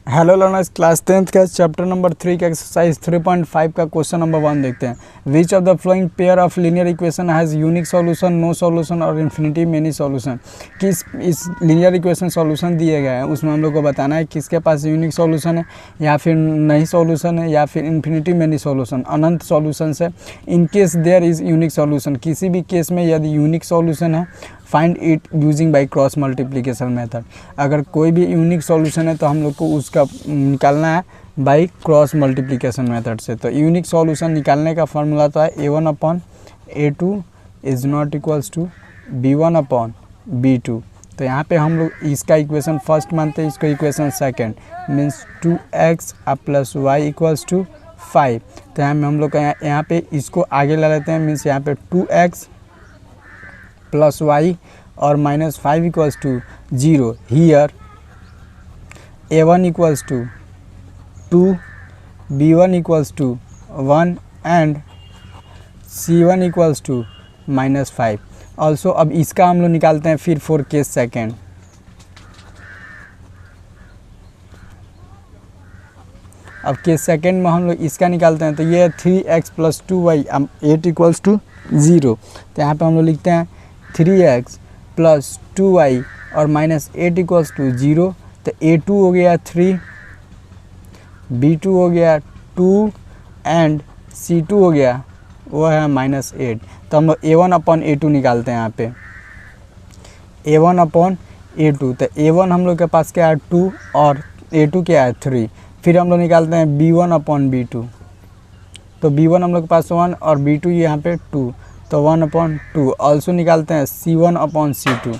Hello learners, class 10th का chapter number 3 का exercise 3.5 का क्वेश्चन नंबर 1 देखते हैं। Which of the following pair of linear equation has unique solution, no solution और infinity many solution. किस इस linear equation solution दिए गए हैं, उसमें हम लोग को बताना है किसके पास यूनिक सॉल्यूशन है या फिर नहीं सॉल्यूशन है या फिर इन्फिनिटी मेनी सॉल्यूशन, अनंत सॉल्यूशन है। In case there is unique solution, किसी भी केस में यदि यूनिक सॉल्यूशन है, find it using by cross multiplication method. अगर कोई भी यूनिक सॉल्यूशन है तो हम लोग को उसका निकालना है बाई क्रॉस मल्टीप्लिकेशन मेथड से। तो यूनिक सॉल्यूशन निकालने का फार्मूला तो है a1/a2 is not equals to b1/b2। तो यहाँ पे हम लोग इसका इक्वेशन फर्स्ट मानते हैं, इसको equation second means 2x + y = 5। तो यहाँ में हम लोग का यहाँ पे इसको आगे ला लेते हैं, मीन्स यहाँ पे 2x + y और -5 = 0। Here a1 = 2, b1 = 1 and c1 = -5। Also अब इसका हम लोग निकालते हैं फिर फॉर केस सेकेंड। अब केस सेकेंड में हम लोग इसका निकालते हैं, तो ये 3x + 2y 8 = 0। तो यहाँ पे हम लोग लिखते हैं 3x + 2y और -8 = 0। तो a2 हो गया 3, b2 हो गया 2 एंड c2 हो गया वो है -8। तो हम लोग a1/a2 निकालते हैं यहाँ पे, a1/a2। तो a1 हम लोग के पास क्या है 2 और a2 क्या है 3। फिर हम लोग निकालते हैं b1/b2। तो b1 हम लोग के पास 1 और b2 यहाँ पे 2, तो 1/2। ऑल्सो निकालते हैं c1/c2,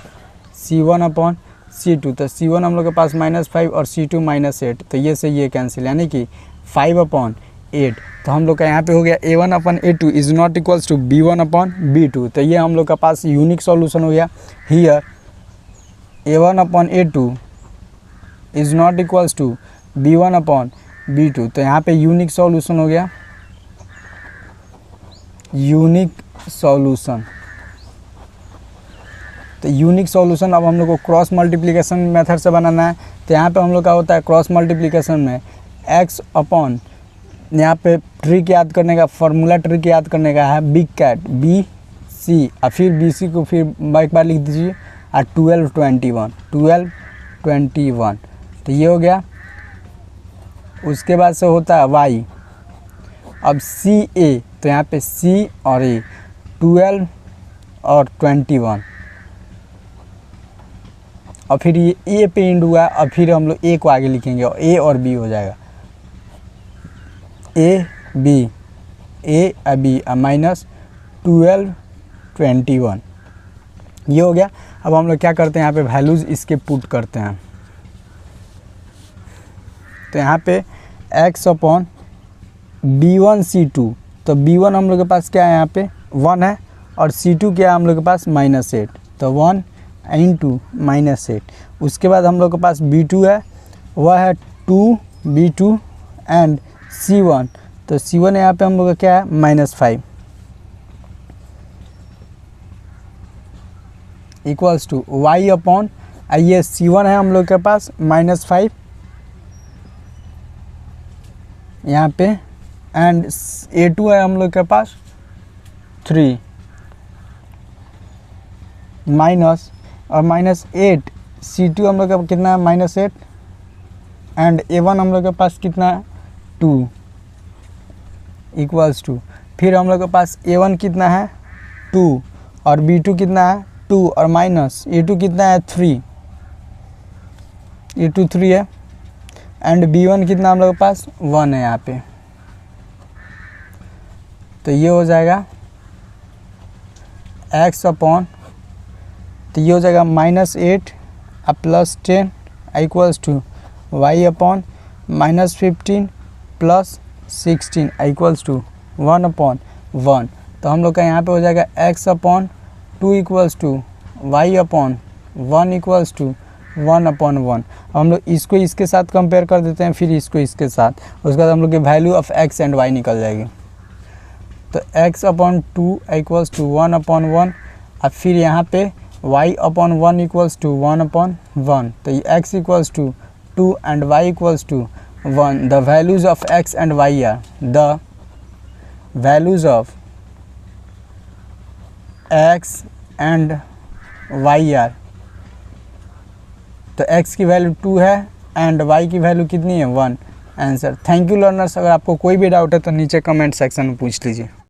c1/c2। तो c1 हम लोग के पास -5 और c2 -8। तो ये से ये कैंसिल, यानी कि 5/8। तो हम लोग का यहाँ पे हो गया a1/a2 is not equals to b1/b2। तो ये हम लोग का पास यूनिक सॉल्यूशन हो गया। Here a1/a2 is not equals to b1/b2। तो यहाँ पे यूनिक सॉल्यूशन हो गया, यूनिक सॉल्यूशन। तो यूनिक सॉल्यूशन अब हम लोग को क्रॉस मल्टीप्लिकेशन मेथड से बनाना है। तो यहाँ पे हम लोग का होता है क्रॉस मल्टीप्लिकेशन में x अपॉन, यहाँ पे ट्रिक याद करने का, फार्मूला ट्रिक याद करने का है बिग कैट BC और फिर BC को फिर एक बार लिख दीजिए और 12 21। तो ये हो गया। उसके बाद से होता है y। अब CA, तो यहाँ पे C और A 12 और 21 और फिर ये A पे एंड हुआ और फिर हम लोग A को आगे लिखेंगे और A और B हो जाएगा A B -12 21। ये हो गया। अब हम लोग क्या करते हैं, यहाँ पे वैल्यूज़ इसके पुट करते हैं। तो यहाँ पे x/b1 c2। तो b1 हम लोग के पास क्या है, यहाँ पे 1 है और c2 क्या है हम लोग के पास -8। तो 1 × -8। उसके बाद हम लोग के पास b2 है, वह है 2b2 एंड c1। तो c1 यहाँ पे हम लोग का क्या है -5 इक्वल्स टू y/, ये c1 है हम लोग के पास -5 यहाँ पे एंड a2 है हम लोग के पास 3 माइनस और -8 c2 हम लोग का कितना है -8 एंड a1 हम लोग के पास कितना है 2 इक्वल्स टू, फिर हम लोग के पास a1 कितना है 2 और b2 कितना है 2 और माइनस a2 कितना है 3, a2 3 है एंड b1 कितना हम लोग के पास 1 है यहाँ पे। तो ये हो जाएगा x/, तो ये हो जाएगा -8 + 10 equals to y/, -15 + 16 equals to 1/1। तो हम लोग का यहाँ पे हो जाएगा x/2 equals to y/1 equals to 1/1। हम लोग इसको इसके साथ कंपेयर कर देते हैं, फिर इसको इसके साथ, उसके बाद हम लोग की value of x and y निकल जाएगी। तो x/2 इक्वल्स टू 1/1 और फिर यहाँ पे y/1 इक्वल्स टू 1/1। तो ये x equals to 2 and y equals to 1, the values of x and y are, the values of x and y are, तो x की वैल्यू 2 है एंड y की वैल्यू कितनी है 1। आंसर। Thank you learners. अगर आपको कोई भी डाउट है तो नीचे कमेंट सेक्शन में पूछ लीजिए।